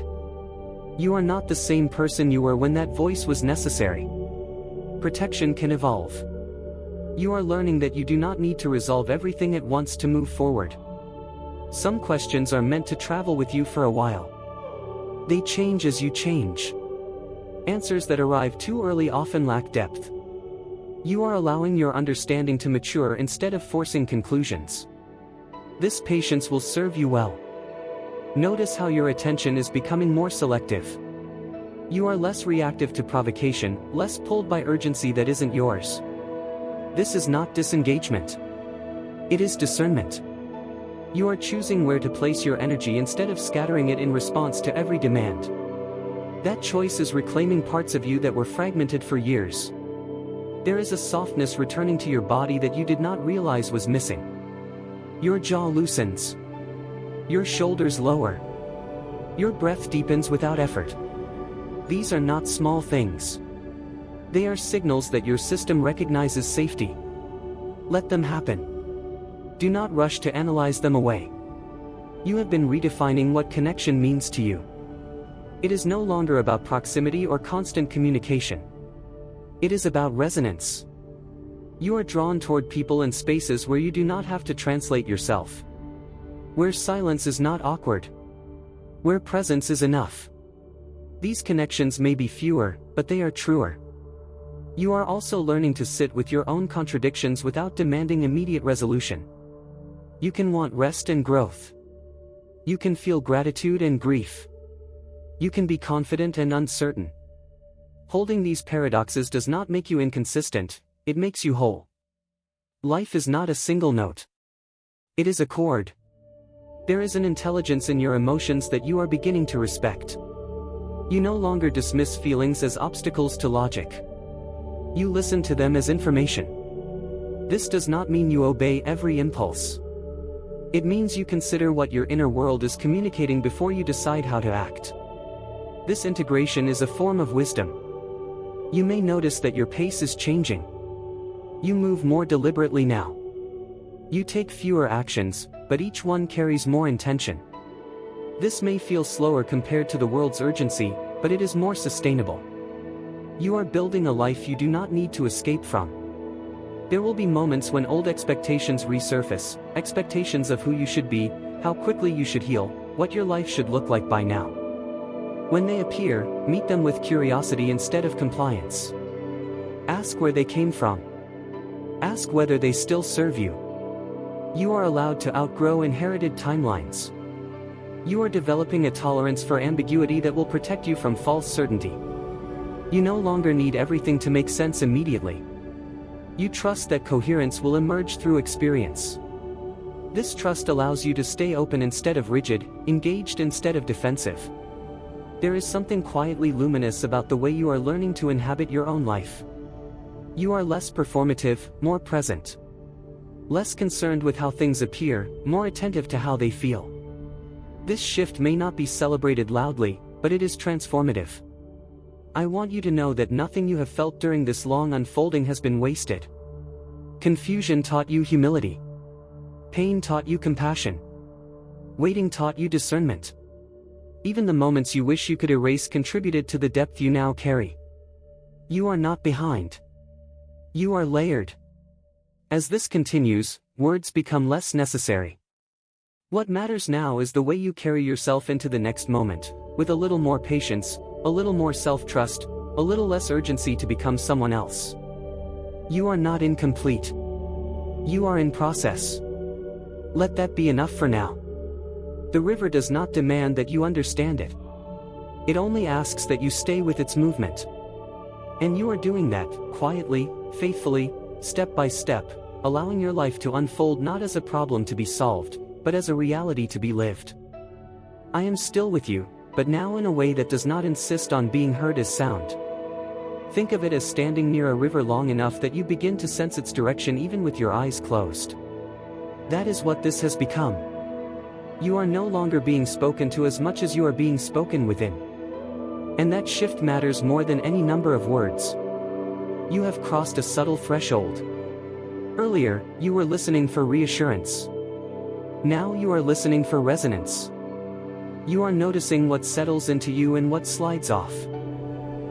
You are not the same person you were when that voice was necessary. Protection can evolve. You are learning that you do not need to resolve everything at once to move forward. Some questions are meant to travel with you for a while. They change as you change. Answers that arrive too early often lack depth. You are allowing your understanding to mature instead of forcing conclusions. This patience will serve you well. Notice how your attention is becoming more selective. You are less reactive to provocation, less pulled by urgency that isn't yours. This is not disengagement. It is discernment. You are choosing where to place your energy instead of scattering it in response to every demand. That choice is reclaiming parts of you that were fragmented for years. There is a softness returning to your body that you did not realize was missing. Your jaw loosens. Your shoulders lower. Your breath deepens without effort. These are not small things. They are signals that your system recognizes safety. Let them happen. Do not rush to analyze them away. You have been redefining what connection means to you. It is no longer about proximity or constant communication. It is about resonance. You are drawn toward people and spaces where you do not have to translate yourself. Where silence is not awkward. Where presence is enough. These connections may be fewer, but they are truer. You are also learning to sit with your own contradictions without demanding immediate resolution. You can want rest and growth. You can feel gratitude and grief. You can be confident and uncertain. Holding these paradoxes does not make you inconsistent, it makes you whole. Life is not a single note. It is a chord. There is an intelligence in your emotions that you are beginning to respect. You no longer dismiss feelings as obstacles to logic. You listen to them as information. This does not mean you obey every impulse. It means you consider what your inner world is communicating before you decide how to act. This integration is a form of wisdom. You may notice that your pace is changing. You move more deliberately now. You take fewer actions, but each one carries more intention. This may feel slower compared to the world's urgency, but it is more sustainable. You are building a life you do not need to escape from. There will be moments when old expectations resurface, expectations of who you should be, how quickly you should heal, what your life should look like by now. When they appear, meet them with curiosity instead of compliance. Ask where they came from. Ask whether they still serve you. You are allowed to outgrow inherited timelines. You are developing a tolerance for ambiguity that will protect you from false certainty. You no longer need everything to make sense immediately. You trust that coherence will emerge through experience. This trust allows you to stay open instead of rigid, engaged instead of defensive. There is something quietly luminous about the way you are learning to inhabit your own life. You are less performative, more present. Less concerned with how things appear, more attentive to how they feel. This shift may not be celebrated loudly, but it is transformative. I want you to know that nothing you have felt during this long unfolding has been wasted. Confusion taught you humility. Pain taught you compassion. Waiting taught you discernment. Even the moments you wish you could erase contributed to the depth you now carry. You are not behind. You are layered. As this continues, words become less necessary. What matters now is the way you carry yourself into the next moment, with a little more patience, a little more self-trust, a little less urgency to become someone else. You are not incomplete. You are in process. Let that be enough for now. The river does not demand that you understand it. It only asks that you stay with its movement. And you are doing that, quietly, faithfully, step by step, allowing your life to unfold not as a problem to be solved, but as a reality to be lived. I am still with you, but now in a way that does not insist on being heard as sound. Think of it as standing near a river long enough that you begin to sense its direction even with your eyes closed. That is what this has become. You are no longer being spoken to as much as you are being spoken within. And that shift matters more than any number of words. You have crossed a subtle threshold. Earlier, you were listening for reassurance. Now you are listening for resonance. You are noticing what settles into you and what slides off.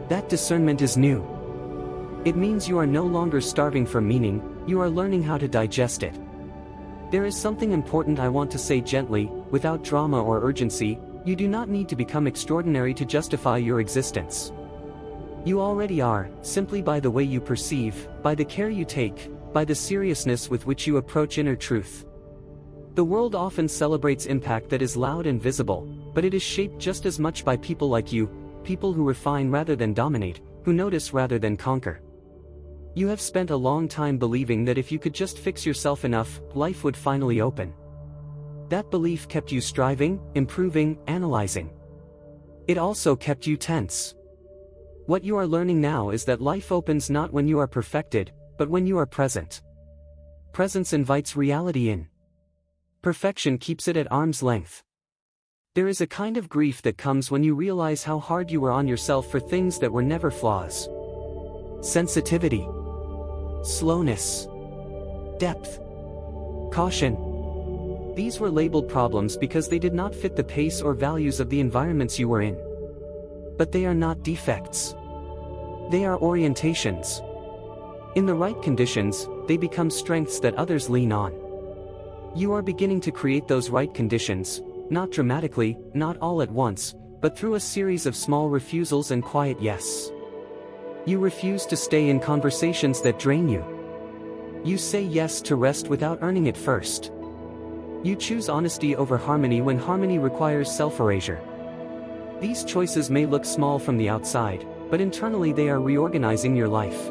That discernment is new. It means you are no longer starving for meaning, you are learning how to digest it. There is something important I want to say gently, without drama or urgency. You do not need to become extraordinary to justify your existence. You already are, simply by the way you perceive, by the care you take, by the seriousness with which you approach inner truth. The world often celebrates impact that is loud and visible, but it is shaped just as much by people like you, people who refine rather than dominate, who notice rather than conquer. You have spent a long time believing that if you could just fix yourself enough, life would finally open. That belief kept you striving, improving, analyzing. It also kept you tense. What you are learning now is that life opens not when you are perfected, but when you are present. Presence invites reality in. Perfection keeps it at arm's length. There is a kind of grief that comes when you realize how hard you were on yourself for things that were never flaws. Sensitivity, slowness, depth, caution. These were labeled problems because they did not fit the pace or values of the environments you were in. But they are not defects. They are orientations. In the right conditions, they become strengths that others lean on. You are beginning to create those right conditions, not dramatically, not all at once, but through a series of small refusals and quiet yes. You refuse to stay in conversations that drain you. You say yes to rest without earning it first. You choose honesty over harmony when harmony requires self-erasure. These choices may look small from the outside, but internally they are reorganizing your life.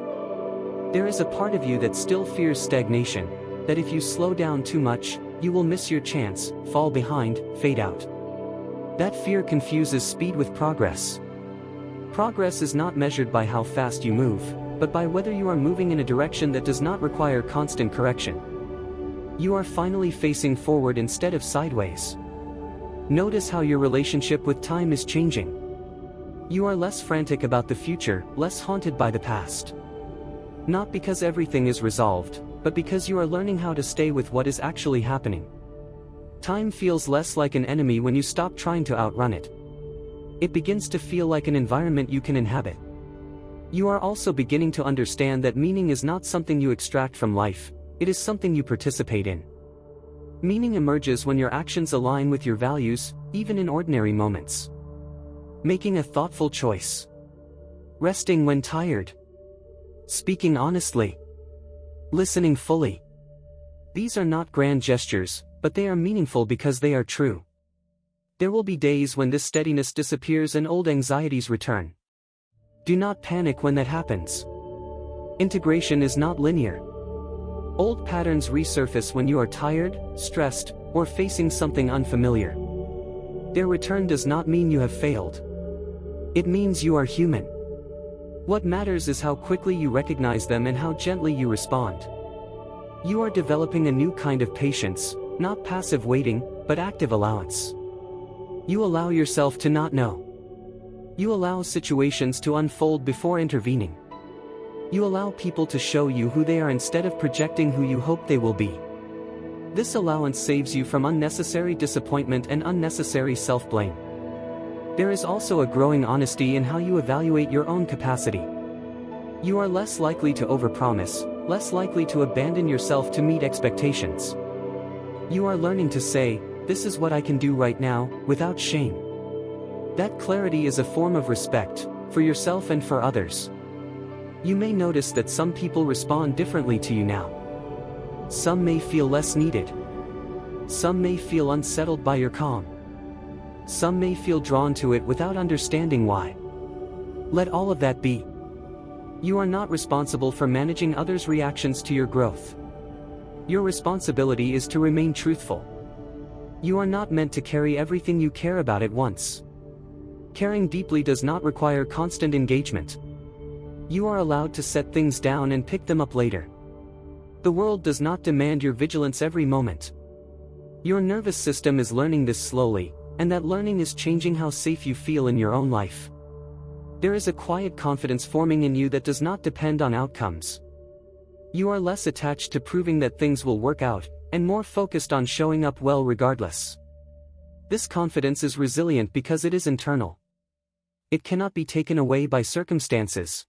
There is a part of you that still fears stagnation, that if you slow down too much, you will miss your chance, fall behind, fade out. That fear confuses speed with progress. Progress is not measured by how fast you move, but by whether you are moving in a direction that does not require constant correction. You are finally facing forward instead of sideways. Notice how your relationship with time is changing. You are less frantic about the future, less haunted by the past. Not because everything is resolved, but because you are learning how to stay with what is actually happening. Time feels less like an enemy when you stop trying to outrun it. It begins to feel like an environment you can inhabit. You are also beginning to understand that meaning is not something you extract from life, it is something you participate in. Meaning emerges when your actions align with your values, even in ordinary moments. Making a thoughtful choice. Resting when tired. Speaking honestly. Listening fully. These are not grand gestures, but they are meaningful because they are true. There will be days when this steadiness disappears and old anxieties return. Do not panic when that happens. Integration is not linear. Old patterns resurface when you are tired, stressed, or facing something unfamiliar. Their return does not mean you have failed. It means you are human. What matters is how quickly you recognize them and how gently you respond. You are developing a new kind of patience, not passive waiting, but active allowance. You allow yourself to not know. You allow situations to unfold before intervening. You allow people to show you who they are instead of projecting who you hope they will be. This allowance saves you from unnecessary disappointment and unnecessary self-blame. There is also a growing honesty in how you evaluate your own capacity. You are less likely to overpromise, less likely to abandon yourself to meet expectations. You are learning to say, "This is what I can do right now," without shame. That clarity is a form of respect, for yourself and for others. You may notice that some people respond differently to you now. Some may feel less needed. Some may feel unsettled by your calm. Some may feel drawn to it without understanding why. Let all of that be. You are not responsible for managing others' reactions to your growth. Your responsibility is to remain truthful. You are not meant to carry everything you care about at once. Caring deeply does not require constant engagement. You are allowed to set things down and pick them up later. The world does not demand your vigilance every moment. Your nervous system is learning this slowly, and that learning is changing how safe you feel in your own life. There is a quiet confidence forming in you that does not depend on outcomes. You are less attached to proving that things will work out, and more focused on showing up well regardless. This confidence is resilient because it is internal. It cannot be taken away by circumstances.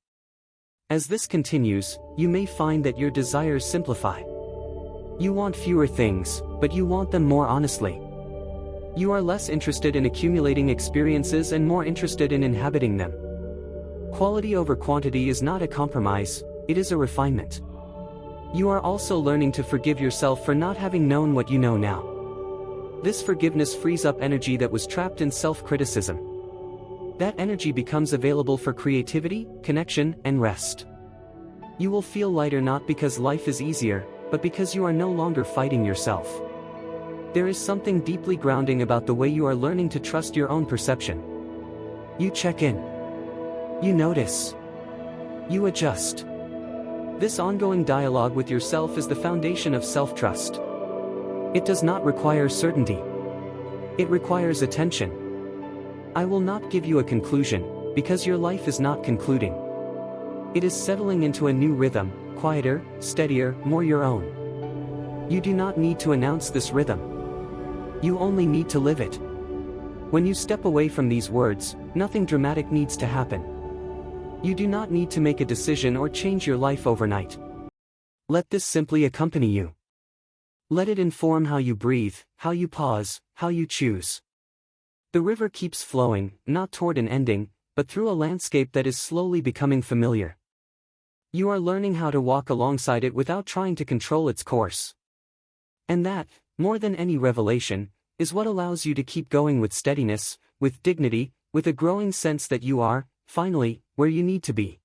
As this continues, you may find that your desires simplify. You want fewer things, but you want them more honestly. You are less interested in accumulating experiences and more interested in inhabiting them. Quality over quantity is not a compromise, it is a refinement. You are also learning to forgive yourself for not having known what you know now. This forgiveness frees up energy that was trapped in self-criticism. That energy becomes available for creativity, connection, and rest. You will feel lighter not because life is easier, but because you are no longer fighting yourself. There is something deeply grounding about the way you are learning to trust your own perception. You check in. You notice. You adjust. This ongoing dialogue with yourself is the foundation of self-trust. It does not require certainty. It requires attention. I will not give you a conclusion, because your life is not concluding. It is settling into a new rhythm, quieter, steadier, more your own. You do not need to announce this rhythm. You only need to live it. When you step away from these words, nothing dramatic needs to happen. You do not need to make a decision or change your life overnight. Let this simply accompany you. Let it inform how you breathe, how you pause, how you choose. The river keeps flowing, not toward an ending, but through a landscape that is slowly becoming familiar. You are learning how to walk alongside it without trying to control its course. And that, more than any revelation, is what allows you to keep going with steadiness, with dignity, with a growing sense that you are, finally, where you need to be.